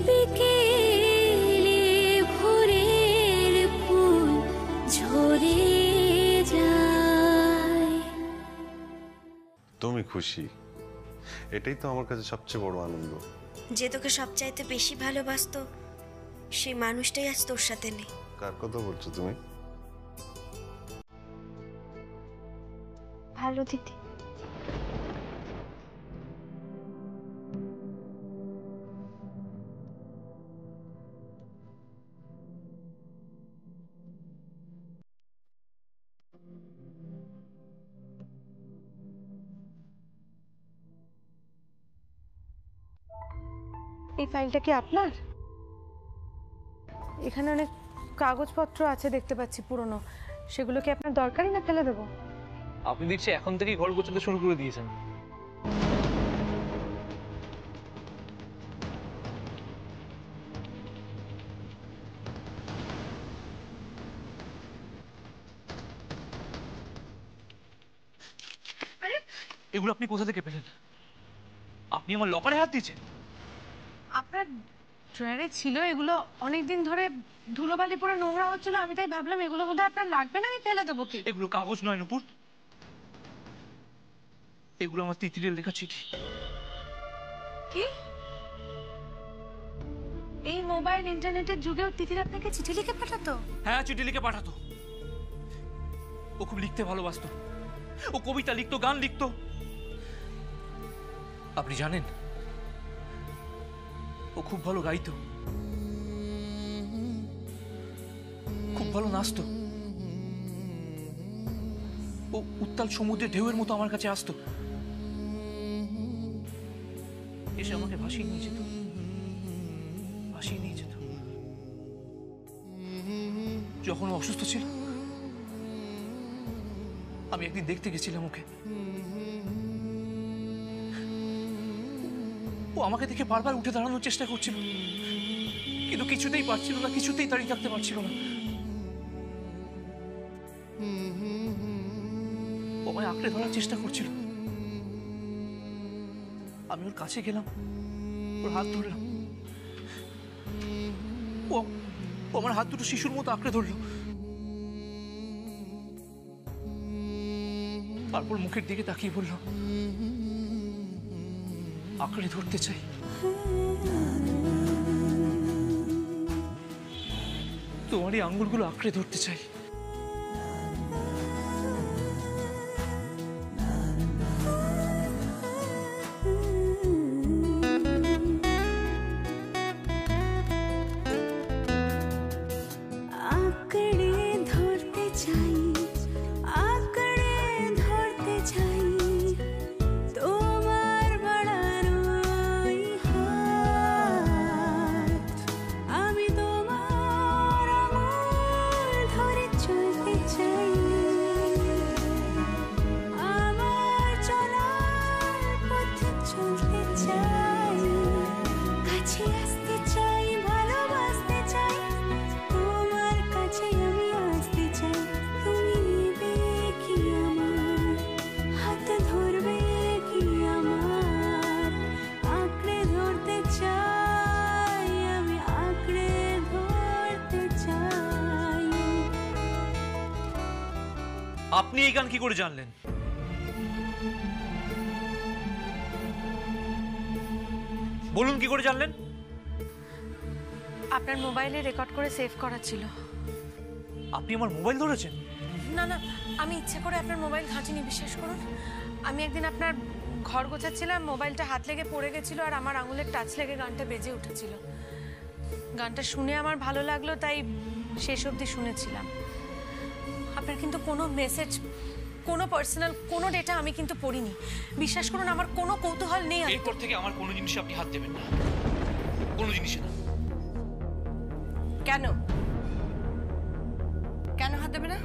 বিকেলে ভোরের ফুল ঝরে যায়। তুমি খুশি, এটাই তো আমার কাছে সবচেয়ে বড় আনন্দ। যে তোকে সবচাইতে বেশি ভালোবাসতো সেই মানুষটাই আজ তোর সাথে নেই। কার কথা বলছো তুমি? ভালো দিদি। এই ফাইলটা কি আপনার? এখানে অনেক কাগজপত্র আছে দেখতে পাচ্ছি পুরনো, সেগুলো কি আপনার দরকারি না ফেলে দেবো? আপনি দেখছি এখন থেকেই ঘর গোছাতে শুরু করে দিয়েছেন। এগুলো আপনি কোথা থেকে পেলেন? আপনি আমার লকারে হাত দিয়েছেন? আপনার ড্রয়ারে ছিল, এগুলো অনেকদিন ধরে ধুলোবালি পরে নোংরা হচ্ছিল, আমি তাই ভাবলাম এগুলো বোধহয় আপনার লাগবে না, আমি ফেলে দেবো। কি এগুলো কাগজ নয় নুপুর, এগুলো আমার তিতিরের লেখা চিঠি। কি এই মোবাইল ইন্টারনেটের যুগেও তিতির আপনাকে চিঠি লিখে পাঠাতো? হ্যাঁ, চিঠি লিখে পাঠাতো। ও খুব লিখতে ভালোবাসতো, ও কবিতা লিখতো, গান লিখতো। আপনি জানেন ও খুব ভালো গাইতো, খুব ভালো নাচতো। ও উত্তাল সমুদ্রের ঢেউয়ের মতো আমার কাছে আসতো, এসে আমাকে ভাসিয়ে নিয়ে যেত, ভাসিয়ে নিয়ে যেত। যখন ও অসুস্থ ছিল আমি একদিন দেখতে গেছিলাম ওকে। ও আমাকে দেখে বারবার উঠে দাঁড়ানোর চেষ্টা করছিল, কিন্তু কিছুতেই পারছিল না, কিছুতেই দাঁড়িয়ে থাকতে পারছিল না। ও আমায় আঁকড়ে ধরার চেষ্টা করছিল। আমি ওর কাছে গেলাম, ওর হাত ধরলাম। ও আমার হাত দুটো শিশুর মতো আঁকড়ে ধরল, তারপর মুখের দিকে তাকিয়ে বলল, আঁকড়ে ধরতে চাই। তোমার এই আঙ্গুলগুলো আঁকড়ে ধরতে চাই। আপনি এই গান কি করে জানলেন? বলুন কি করে জানলেন? আপনার মোবাইলে রেকর্ড করে সেভ করা ছিল। আপনি আমার মোবাইল ধরেছেন? না না, আমি ইচ্ছে করে আপনার মোবাইল ঘাঁটিনি, বিশ্বাস করুন। আমি একদিন আপনার ঘর গোছাচ্ছিলাম, মোবাইলটা হাত লেগে পড়ে গেছিল আর আমার আঙুলের টাচ লেগে গানটা বেজে উঠেছিল। গানটা শুনে আমার ভালো লাগলো, তাই শেষ অবধি শুনেছিলাম। আপনার কিন্তু কোনো মেসেজ, কোনো পার্সোনাল কোনো ডেটা আমি কিন্তু পড়িনি, বিশ্বাস করুন। আমার কোনো কৌতূহল নেই। এরপর থেকে আমার কোনো জিনিসে আপনি হাত দেবেন না, কোনো জিনিসে না। কেন কেন হাত দেবে না?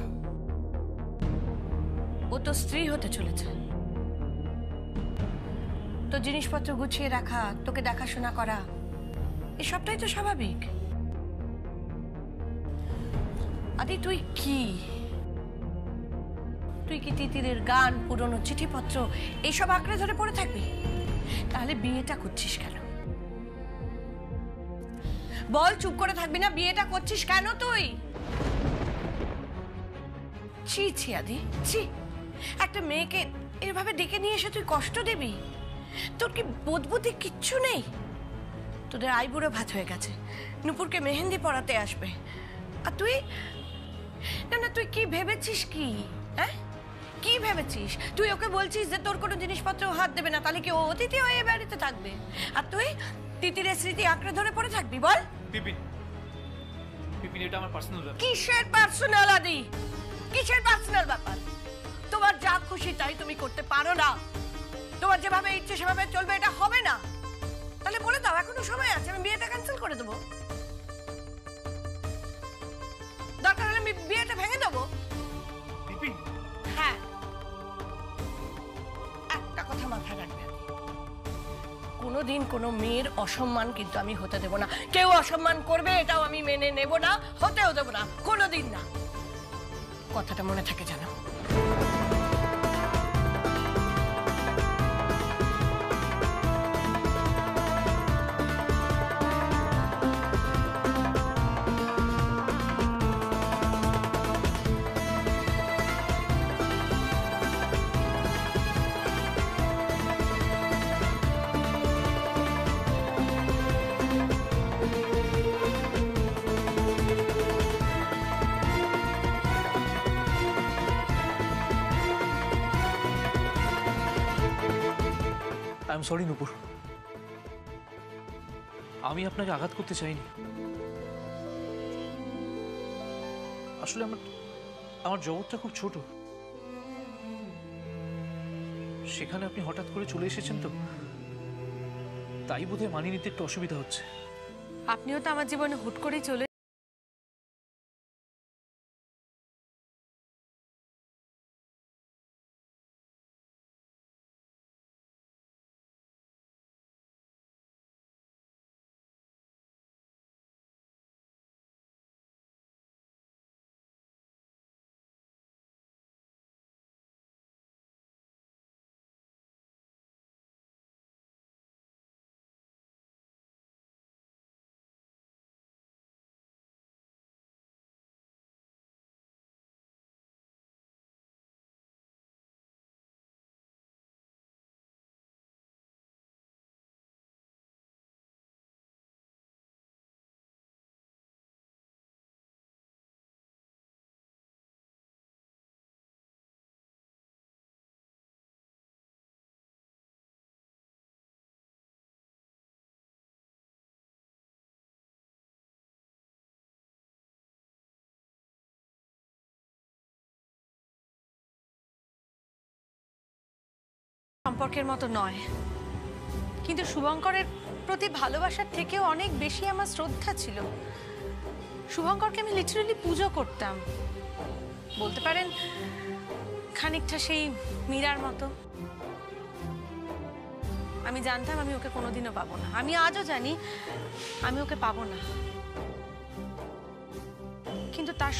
ও তো স্ত্রী হতে চলেছে, তো জিনিসপত্র গুছিয়ে রাখা, তোকে দেখাশোনা করা, এসবটাই তো স্বাভাবিক। আদি তুই কি তিতিরের গান, পুরনো চিঠিপত্র এইসব আঁকড়ে ধরে পড়ে থাকবি? তাহলে বিয়েটা করছিস কেন? বল, চুপ করে থাকবি না? বিয়েটা করছিস কেন তুই? ছি ছি আদি, ছি, একটা মেয়েকে এভাবে ডেকে নিয়ে এসে তুই কষ্ট দিবি? তোর কি বোধ বুদ্ধি কিচ্ছু নেই? তোদের আইবুড়ো ভাত হয়ে গেছে, নুপুরকে মেহেন্দি পরাতে আসবে, আর তুই না না, তুই কি ভেবেছিস? কি হ্যাঁ, কি ভেবেছিস? তুই ওকে বলছিস যে তোর কোনো জিনিসপত্র হাত দেবে না, তাহলে কি ও অতিথি হয়ে এ বাড়িতে থাকবে? আর তুই তিতিরের স্মৃতি আঁকড়ে ধরে পড়ে থাকবি? বল। বিপিন, বিপিন, এটা আমার পার্সোনাল ব্যাপার। কিসের পার্সোনাল আদি? কিসের পার্সোনাল ব্যাপার? তোমার যা খুশি তাই তুমি করতে পারো না। তোমার যেভাবে ইচ্ছে সেভাবে চলবে, এটা হবে না। তাহলে বলে দাও, এখনো সময় আছে, আমি বিয়েটা ক্যান্সেল করে দেবো। দরকার হলে আমি বিয়েটা ভেঙে দেবো। বিপিন, হ্যাঁ, একটা কথা মাথায় রাখবে, কোনোদিন কোনো মেয়ের অসম্মান কিন্তু আমি হতে দেব না। কেউ অসম্মান করবে এটাও আমি মেনে নেব না, হতেও দেব না, কোনোদিন না। কথাটা মনে থাকে জানো। আই এম সরি নুপুর, আমি আপনাকে আঘাত করতে চাইনি। আসলে আমার জগৎটা খুব ছোট, সেখানে আপনি হঠাৎ করে চলে এসেছেন, তো তাই বোধহয় মানিয়ে নিতে একটু অসুবিধা হচ্ছে। আপনিও তো আমার জীবনে হুট করেই চলে সম্পর্কের মতো নয়, কিন্তু শুভঙ্করের প্রতি ভালোবাসার থেকেও অনেক বেশি আমার শ্রদ্ধা ছিল। শুভঙ্করকে আমি লিটারালি পুজো করতাম, বলতে পারেন খানিকটা সেই মীরার মতো। আমি জানতাম আমি ওকে কোনোদিনও পাবো না, আমি আজও জানি আমি ওকে পাবো না, কিন্তু তার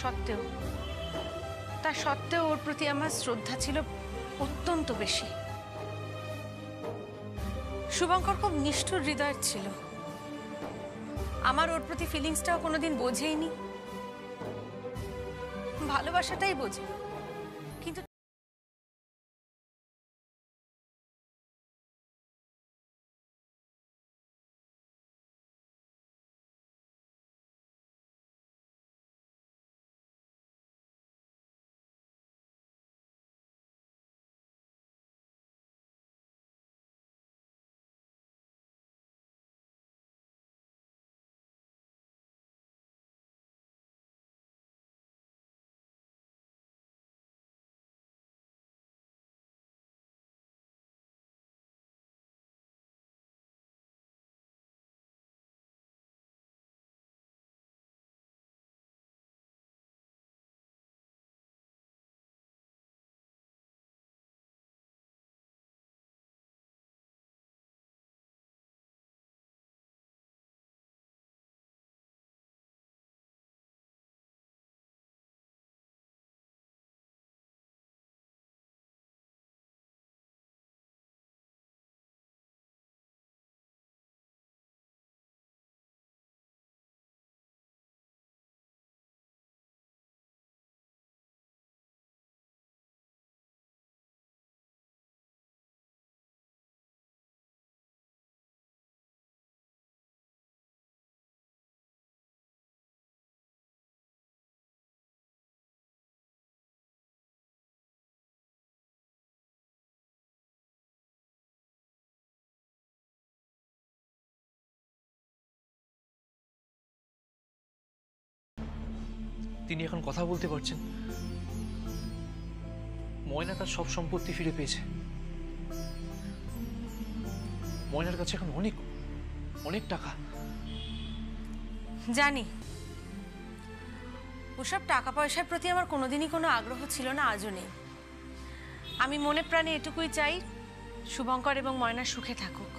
সত্ত্বেও ওর প্রতি আমার শ্রদ্ধা ছিল অত্যন্ত বেশি। শুভঙ্কর খুব নিষ্ঠুর হৃদয়ের ছিল, আমার ওর প্রতি ফিলিংসটাও কোনোদিন বোঝেইনি, ভালোবাসাটাই বোঝে। কিন্তু তিনি এখন কথা বলতে পারছেন। ময়না তার সব সম্পত্তি ফিরে পেয়েছে। ময়নার কাছে এখন অনেক অনেক টাকা। জানি ওসব টাকা পয়সার প্রতি আমার কোনোদিনই কোনো আগ্রহ ছিল না, আজও নেই। আমি মনে প্রাণে এটুকুই চাই, শুভঙ্কর এবং ময়না সুখে থাকুক,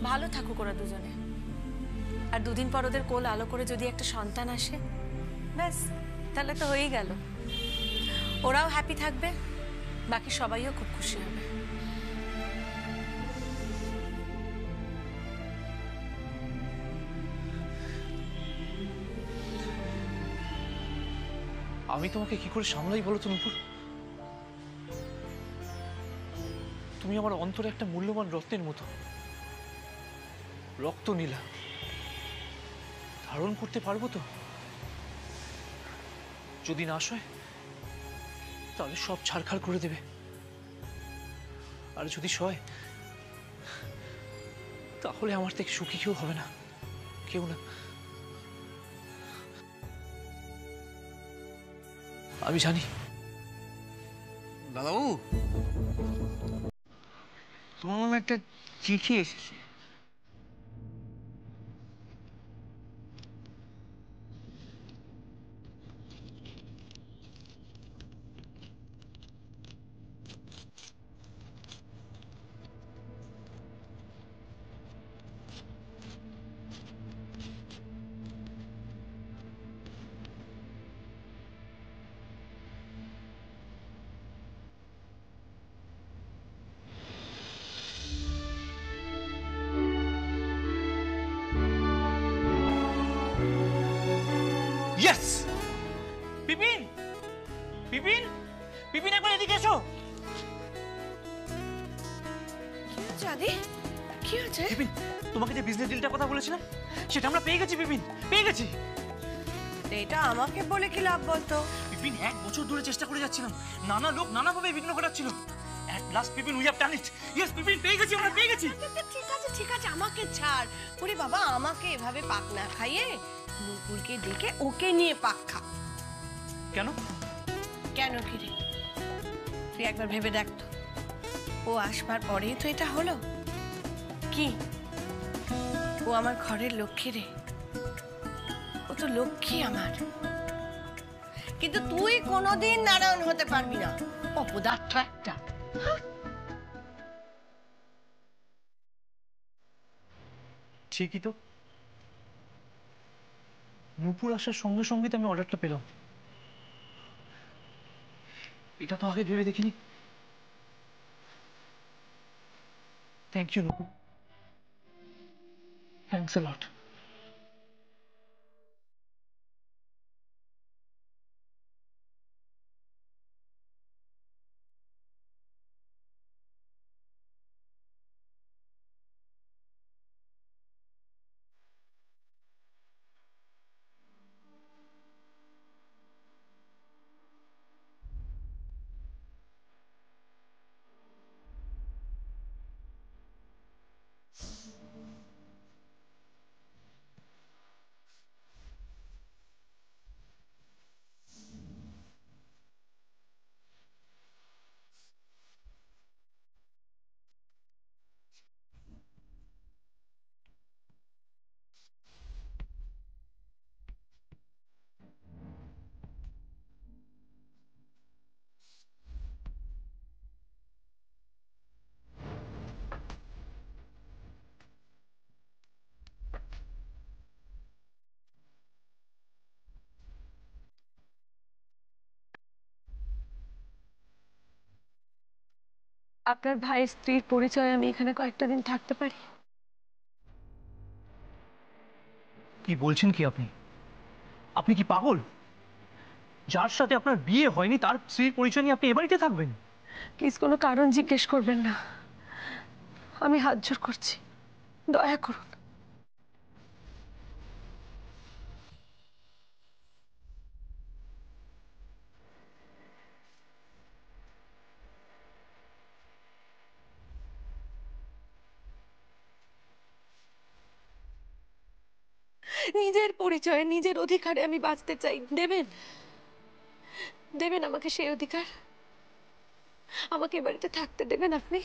ভালো থাকুক ওরা দুজনে। আর দুদিন পর ওদের কোল আলো করে যদি একটা সন্তান আসে, ব্যাস তাহলে তো হয়েই গেল। ওরাও হ্যাপি থাকবে, বাকি সবাইও খুব খুশি হবে। আমি তোমাকে কি করে সামলাই বলো তো নূপুর? তুমি আমার অন্তরে একটা মূল্যবান রত্নের মতো। রক্ত নীলা ধারণ করতে পারবো তো? যদি না সয় তাহলে সব ছাড়খাড় করে দেবে, আর যদি সয় তাহলে আমার থেকে সুখী কেউ হবে না, কেউ না। আমি জানি। দাদাবাবু, তোমার নামে একটা চিঠি এসেছে। ইয়েস! বিপিন, বিপিন, বিপিন, একবার এদিকে এসো। কি হয়েছে আদি? কি হয়েছে? বিপিন, তোমাকে যে বিজনেস ডিলটার কথা বলেছিলাম সেটা আমরা পেয়ে গেছি বিপিন, পেয়ে গেছি। এটা আমাকে বলে কি লাভ বলতো? বিপিন, 1 বছর ধরে চেষ্টা করে যাচ্ছিলাম, নানা লোক নানাভাবে বিঘ্ন ঘটাচ্ছিল। At last Bipin, we have done it. Yes Bipin, পেয়ে গেছি, আমরা পেয়ে গেছি। ঠিক আছে ঠিক আছে, আমাকে ছাড়। ওরে বাবা, আমাকে এভাবে পাক না খাইয়ে নুপুরকে ডেকে ওকে নিয়ে পাক খা। কেন? কেন কি রে? তুই একবার ভেবে দেখ তো, ও আসবার পরেই তো এটা হলো। কি ও আমার ঘরের লক্ষ্মী রে, ও তো লক্ষ্মী আমার। কিন্তু তুই কোনোদিন নারায়ণ হতে পারবি না, অপদার্থ একটা। ঠিকই তো, নূপুর আসার সঙ্গে সঙ্গে তো আমি অর্ডারটা পেলাম। এটা তো আগে ভেবে দেখিনি। Thank you Nupur, thanks a lot. আপনার ভাইয়ের স্ত্রীর পরিচয় আমি এখানে কয়েকটা দিন থাকতে পারি? কি বলছেন কি আপনি? আপনি কি পাগল? যার সাথে আপনার বিয়ে হয়নি তার স্ত্রীর পরিচয় নিয়ে আপনি এ বাড়িতে থাকবেন? প্লিজ কোনো কারণ জিজ্ঞেস করবেন না, আমি হাত জোড় করছি, দয়া করুন। নিজের পরিচয়ে নিজের অধিকারে আমি বাঁচতে চাই। দেবেন? দেবেন আমাকে সেই অধিকার? আমাকে এ বাড়িতে থাকতে দেবেন আপনি?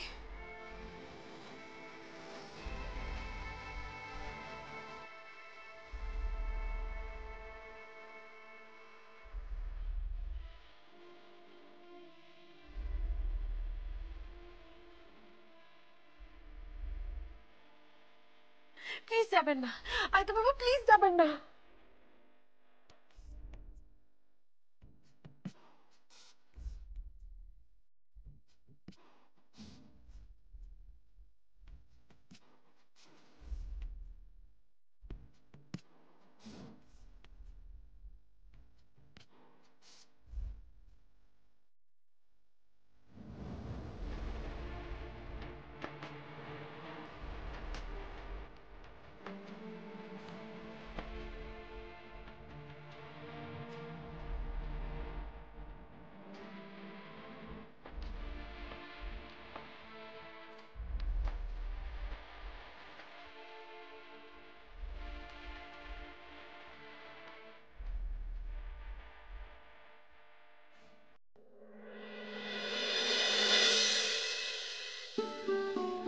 প্লিজ যাবেন না আয়তো বাবা, প্লিজ যাবেন না।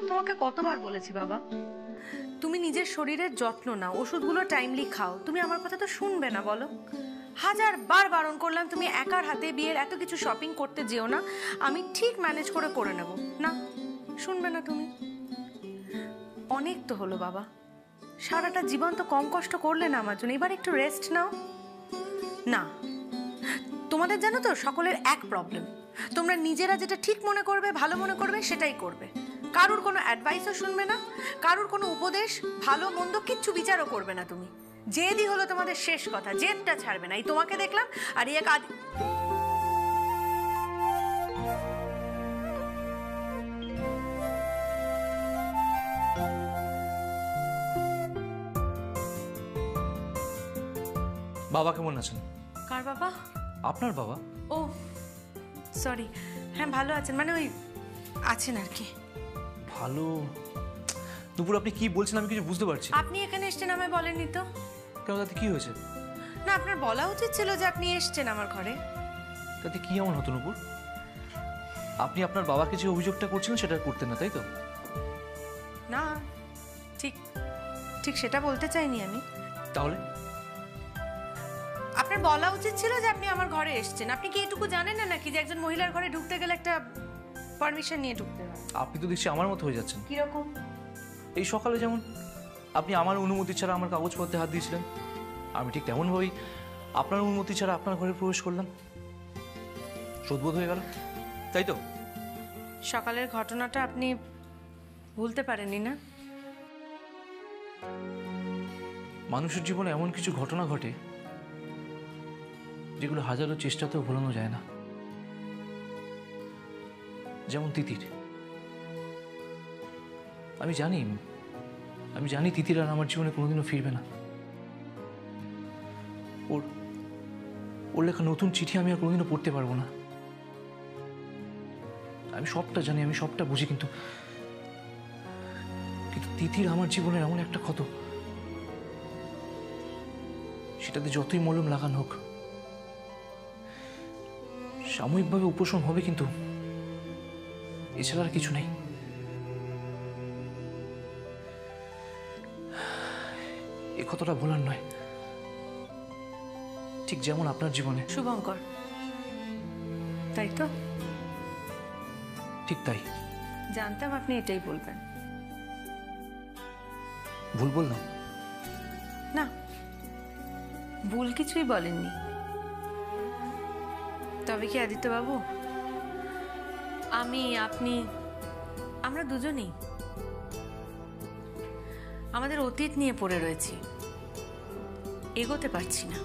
তোমাকে কতবার বলেছি বাবা, তুমি নিজের শরীরের যত্ন নাও, ওষুধগুলো টাইমলি খাও। তুমি আমার কথা তো শুনবে না বলো? হাজার বার বারণ করলাম তুমি একার হাতে বিয়ের এত কিছু শপিং করতে যেও না, আমি ঠিক ম্যানেজ করে নেব। না, শুনবে না তুমি। অনেক তো হলো বাবা, সারাটা জীবন তো কম কষ্ট করলে না আমার জন্য, এবার একটু রেস্ট নাও না। তোমাদের জানো তো সকলের এক প্রবলেম, তোমরা নিজেরা যেটা ঠিক মনে করবে, ভালো মনে করবে সেটাই করবে। কারুর কোনো অ্যাডভাইসও শুনবে না, কারুর কোনো উপদেশ ভালো মন্দ কিচ্ছু বিচারও করবে না তুমি। জেদই হলো তোমাদের শেষ কথা, জেদটা ছাড়বে না। এই তোমাকে দেখলাম আর এক বাবা কেমন আছেন? কার বাবা? আপনার বাবা। ও সরি, হ্যাঁ ভালো আছেন, মানে ওই আছেন আর কি। ভালো? দুপুর আপনি কি বলছেন আমি কিছু বুঝতে পারছি। আপনি এখানে এসছেন আমায় বলেননি তো। কেন, তাতে কি হয়েছে? না, আপনার বলা উচিত ছিল যে আপনি এসছেন আমার ঘরে। তাতে কি এমন হতো নুপুর? আপনি আপনার বাবাকে যে অভিযোগটা করছিলেন সেটা করতেন না, তাই তো? না, ঠিক ঠিক সেটা বলতে চাইনি আমি। তাহলে আপনার বলা উচিত ছিল যে আপনি আমার ঘরে এসছেন। আপনি কি এটুকু জানেন না নাকি যে একজন মহিলার ঘরে ঢুকতে গেলে একটা পারমিশন নিয়ে ঢুকতে হয়? আপনি তো দেখছি আমার মতো হয়ে যাচ্ছেন। কিরকম? এই সকালে যেমন আপনি আমার অনুমতি ছাড়া আমার কাগজপত্রে হাত দিয়েছিলেন, আমি ঠিক তেমনভাবেই আপনার অনুমতি ছাড়া আপনার ঘরে প্রবেশ করলাম। শোধবোধ হয়ে গেল, তাই তো? সকালের ঘটনাটা আপনি ভুলতে পারেননি না? মানুষের জীবনে এমন কিছু ঘটনা ঘটে যেগুলো হাজারো চেষ্টাতেও ভোলানো যায় না। যেমন তিতির। আমি জানি তিতির আর আমার জীবনে কোনোদিনও ফিরবে না। ওর লেখা নতুন চিঠি আমি আর কোনোদিনও পড়তে পারবো না। আমি সবটা জানি, আমি সবটা বুঝি, কিন্তু তিতির আমার জীবনের এমন একটা ক্ষত, সেটাতে যতই মলম লাগানো হোক সাময়িকভাবে উপশম হবে, কিন্তু এছাড়া আর কিছু নেই। এ কথাটা বলার নয়, ঠিক যেমন আপনার জীবনে। শুভঙ্কর, তাই তো? ঠিক তাই। জানতাম আপনি এটাই বলবেন। ভুল বললাম না, ভুল কিছুই বলেননি। তবে কি আদিত্য বাবু, আমি, আপনি, আমরা দুজনেই আমাদের অতীত নিয়ে পড়ে রয়েছি, এগোতে পারছি না।